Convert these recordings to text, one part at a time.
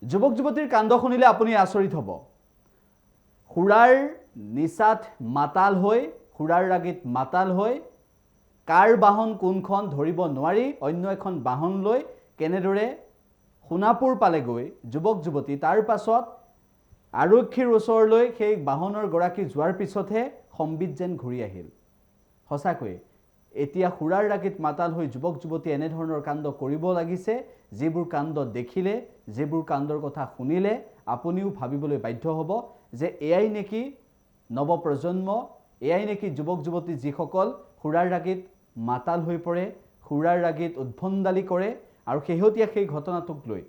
যুৱক যুৱতীৰ কাণ্ড শুনিলে আপুনি আচৰিত হ'ব। সুৰাৰ নিচাত মাতাল হৈ, সুৰাৰ ৰাগিত মাতাল হৈ, কাৰ বাহন কোনখন ধৰিব নোৱাৰি অন্য এখন বাহন লৈ কেনেদৰে সোণাপুৰ পালেগৈ যুৱক যুৱতী। তাৰ পাছত আৰক্ষীৰ ওচৰলৈ সেই বাহনৰ গৰাকী যোৱাৰ পিছতহে সম্বিত যেন ঘূৰি আহিল। সঁচাকৈ এতিয়া সুৰাৰ ৰাগিত মাতাল হৈ যুৱক যুৱতী এনেধৰণৰ কাণ্ড কৰিব লাগিছে, যিবোৰ কাণ্ড দেখিলে, যিবোৰ কাণ্ডৰ কথা শুনিলে আপুনিও ভাবিবলৈ বাধ্য হ'ব যে এয়াই নেকি নৱপ্ৰজন্ম, এয়াই নেকি যুৱক যুৱতী যিসকল সুৰাৰ ৰাগিত মাতাল হৈ পৰে, সুৰাৰ ৰাগিত উদ্ভণ্ডালি কৰে। আৰু শেহতীয়া সেই ঘটনাটোক লৈ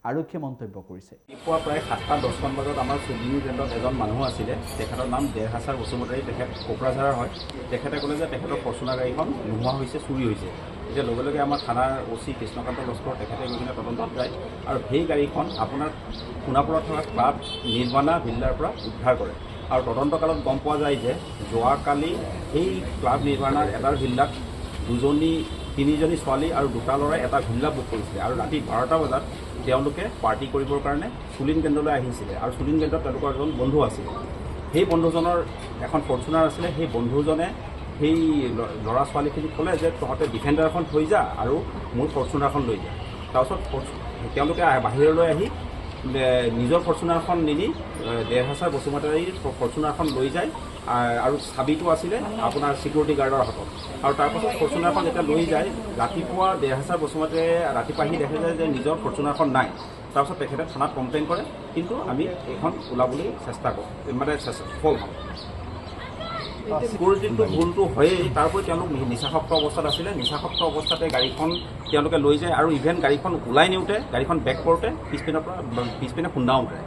আৰক্ষীয়ে মন্তব্য কৰিছে। পুৱা প্ৰায় 7:10 বজাত আমাৰ চুবুৰী কেন্দ্ৰত এজন মানুহ আছিলে, তেখেতৰ নাম দেৰহাছাৰ বসুমতাৰী, তেখেত কোকৰাঝাৰৰ হয়। তেখেতে ক'লে যে তেখেতৰ ফৰ্চুনাৰ গাড়ীখন নোহোৱা হৈছে, চুৰি হৈছে। এতিয়া লগে লগে আমাৰ থানাৰ OC কৃষ্ণকান্ত লস্কৰ তেখেতে গৈ কিনে তদন্তত যায় আৰু সেই গাড়ীখন আপোনাৰ সোণাপুৰত থকা ক্লাব নিৰ্মাণা ভিল্লাৰ পৰা উদ্ধাৰ কৰে। আৰু তদন্তকালত গম পোৱা যায় যে যোৱাকালি সেই ক্লাব নিৰ্মাণাৰ এটাৰ ভিল্লাত তিনিজনী ছোৱালী আৰু দুটা ল'ৰাই এটা ভিল্লা বুক কৰিছিলে আৰু ৰাতি 12টা বজাত তেওঁলোকে পাৰ্টি কৰিবৰ কাৰণে চুলিন কেন্দ্ৰলৈ আহিছিলে। আৰু চুলিন কেন্দ্ৰত তেওঁলোকৰ এজন বন্ধু আছিল। সেই বন্ধুজনৰ এখন ফৰ্চুনাৰ আছিলে। সেই বন্ধুজনে সেই ল'ৰা ছোৱালীখিনিক ক'লে যে তহঁতে ডিফেণ্ডাৰখন থৈ যা আৰু মোৰ ফৰ্চুনাৰখন লৈ যা। তাৰপিছত তেওঁলোকে বাহিৰলৈ আহি নিজৰ ফৰ্চুনাৰখন নিনি দেৰহাছাৰ বসুমতাৰীৰ ফৰ্চুনাৰখন লৈ যায় আৰু চাবিটো আছিলে আপোনাৰ ছিকিউৰিটি গাৰ্ডৰ হাতত। আৰু তাৰপাছত ফৰ্চুনাৰখন যেতিয়া লৈ যায়, ৰাতিপুৱা দেৰহাছাৰ বসুমতাৰীয়ে ৰাতিপুৱা আহি দেখে যায় যে নিজৰ ফৰ্চুনাৰখন নাই। তাৰপিছত তেখেতে থানাত কমপ্লেইন কৰে, কিন্তু আমি এইখন ওলাবলৈ চেষ্টা কৰোঁ, সফল হওঁ। ছিকিউৰিটিটো ভুলটো হয়েই, তাৰ উপৰি তেওঁলোক নিচাসক্ত অৱস্থাত আছিলে। নিচাসক্ত অৱস্থাতে গাড়ীখন তেওঁলোকে লৈ যায় আৰু ইভেন গাড়ীখন ওলাই নিওঁতে, গাড়ীখন বেক কৰোঁতে পিছপিনে খুন্দাও উঠায়।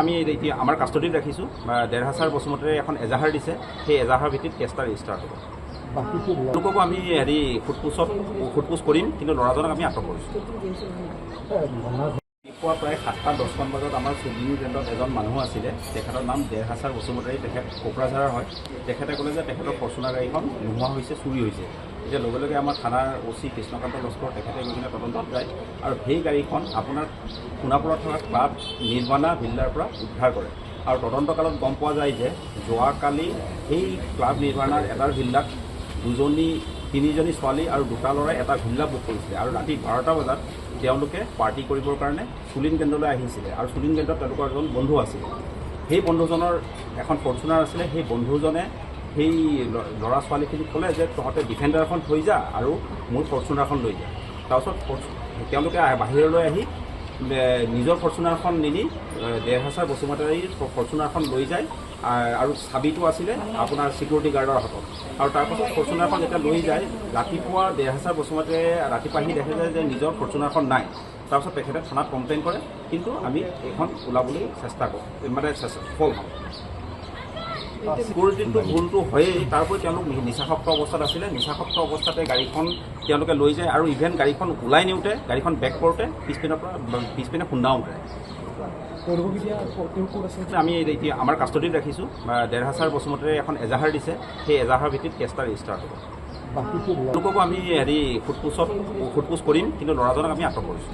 আমি এতিয়া আমাৰ কাষ্টডিত ৰাখিছোঁ। দেৰহাছাৰ বসুমতাৰীয়ে এখন এজাহাৰ দিছে, সেই এজাহাৰ ভিত্তিত কেছটা ৰেজিষ্টাৰ হ'ব। তেওঁলোককো আমি সোধপোছ কৰিম, কিন্তু ল'ৰাজনক আমি আটক কৰিছোঁ। পুৱা প্ৰায় 7:10 বজাত আমাৰ চুবুৰী কেন্দ্ৰত এজন মানুহ আছিলে, তেখেতৰ নাম দেৰহাছাৰ বসুমতাৰী, তেখেত কোকৰাঝাৰৰ হয়। তেখেতে ক'লে যে তেখেতৰ ফৰ্চুনাৰ গাড়ীখন নোহোৱা হৈছে, চুৰি হৈছে। এতিয়া লগে লগে আমাৰ থানাৰ OC কৃষ্ণকান্ত লস্কৰ তেখেতে গৈ কিনে তদন্তত যায় আৰু সেই গাড়ীখন আপোনাৰ সোণাপুৰত থকা ক্লাব নিৰ্মাণা ভিল্লাৰ পৰা উদ্ধাৰ কৰে। আৰু তদন্তকালত গম পোৱা যায় যে যোৱাকালি সেই ক্লাব নিৰ্মাণাৰ এটাৰ ভিল্লাত তিনিজনী ছোৱালী আৰু দুটা ল'ৰাই এটা ভিল্লা বুক কৰিছিলে আৰু ৰাতি 12টা বজাত তেওঁলোকে পাৰ্টি কৰিবৰ কাৰণে চুলিন কেন্দ্ৰলৈ আহিছিলে। আৰু চুলিন কেন্দ্ৰত তেওঁলোকৰ এজন বন্ধু আছিল। সেই বন্ধুজনৰ এখন ফৰ্চুনাৰ আছিলে। সেই বন্ধুজনে সেই ল'ৰা ছোৱালীখিনিক ক'লে যে তহঁতে ডিফেণ্ডাৰখন থৈ যা আৰু মোৰ ফৰ্চুনাৰখন লৈ যা। তাৰপিছত তেওঁলোকে বাহিৰলৈ আহি নিজৰ ফৰ্চুনাৰখন নিনি দেৰহাছাৰ বসুমতাৰীৰ ফৰ্চুনাৰখন লৈ যায় আৰু চাবিটো আছিলে আপোনাৰ ছিকিউৰিটি গাৰ্ডৰ হাতত। আৰু তাৰপাছত ফৰ্চুনাৰখন যেতিয়া লৈ যায়, ৰাতিপুৱা দেৰহাছাৰ বসুমতাৰীয়ে ৰাতিপুৱা আহি দেখে যায় যে নিজৰ ফৰ্চুনাৰখন নাই। তাৰপিছত তেখেতে থানাত কমপ্লেইন কৰে, কিন্তু আমি এইখন ওলাবলৈ চেষ্টা কৰোঁ, সফল হওঁ। ছিকিউৰিটিটো ভুলটো হয়েই, তাৰ উপৰি তেওঁলোক নিচাসক্ত অৱস্থাত আছিলে। নিচাসক্ত অৱস্থাতে গাড়ীখন তেওঁলোকে লৈ যায় আৰু ইভেন গাড়ীখন ওলাই নিওঁতে, গাড়ীখন বেক কৰোঁতে পিছপিনে খুন্দাও উঠায়। আমি এতিয়া আমাৰ কাষ্টডিত ৰাখিছোঁ। দেৰহাছাৰ বসুমতাৰীয়ে এখন এজাহাৰ দিছে, সেই এজাহাৰ ভিত্তিত কেছটা ৰেজিষ্টাৰ হ'ব। তেওঁলোককো আমি সোধপোছ কৰিম, কিন্তু ল'ৰাজনক আমি আটক কৰিছোঁ।